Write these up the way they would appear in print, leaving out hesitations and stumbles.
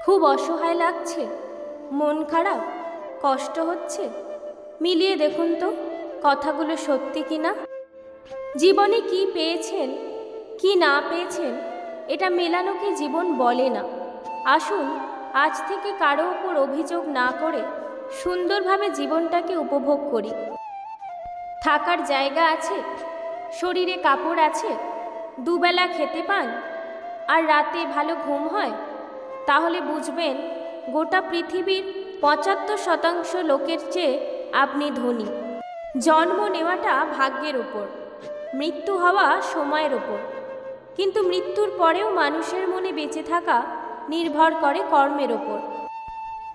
খুব অসহায় লাগছে, মন খারাপ, কষ্ট হচ্ছে? মিলিয়ে দেখুন তো কথাগুলো সত্যি কি না। জীবনে কি পেয়েছেন কি না পেয়েছেন এটা মেলানোকে জীবন বলে না। আসুন আজ থেকে কারো ওপর অভিযোগ না করে সুন্দরভাবে জীবনটাকে উপভোগ করি। থাকার জায়গা আছে, শরীরে কাপড় আছে, দুবেলা খেতে পান আর রাতে ভালো ঘুম হয়, তাহলে বুঝবেন গোটা পৃথিবীর ৭৫% লোকের চেয়ে আপনি ধনী। জন্ম নেওয়াটা ভাগ্যের ওপর, মৃত্যু হওয়া সময়ের ওপর, কিন্তু মৃত্যুর পরেও মানুষের মনে বেঁচে থাকা নির্ভর করে কর্মের ওপর।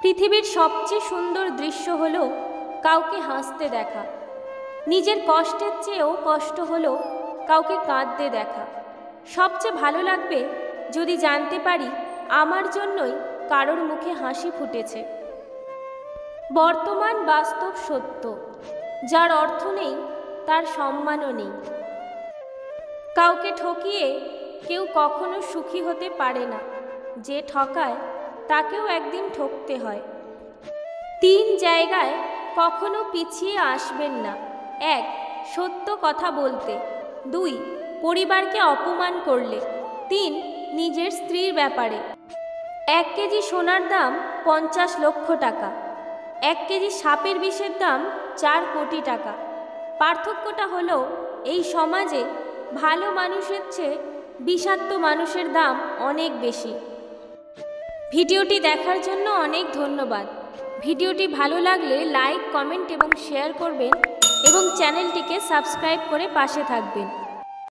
পৃথিবীর সবচেয়ে সুন্দর দৃশ্য হলো কাউকে হাসতে দেখা, নিজের কষ্টের চেয়েও কষ্ট হলো কাউকে কাঁদতে দেখা। সবচেয়ে ভালো লাগবে যদি জানতে পারি আমার জন্যই কারোর মুখে হাসি ফুটেছে। বর্তমান বাস্তব সত্য, যার অর্থ নেই তার সম্মানও নেই। কাউকে ঠকিয়ে কেউ কখনো সুখী হতে পারে না, যে ঠকায় তাকেও একদিন ঠকতে হয়। ৩ জায়গায় কখনো পিছিয়ে আসবেন না। ১. সত্য কথা বলতে। ২. পরিবারকে অপমান করলে। ৩. নিজের স্ত্রীর ব্যাপারে। ১ কেজি সোনার দাম ৫০ লক্ষ টাকা, ১ কেজি সাপের বিষের দাম ৪ কোটি টাকা। পার্থক্যটা হলো এই সমাজে ভালো মানুষের চেয়ে বিষাক্ত মানুষের দাম অনেক বেশি। ভিডিওটি দেখার জন্য অনেক ধন্যবাদ। ভিডিওটি ভালো লাগলে লাইক, কমেন্ট এবং শেয়ার করবেন এবং চ্যানেলটিকে সাবস্ক্রাইব করে পাশে থাকবেন।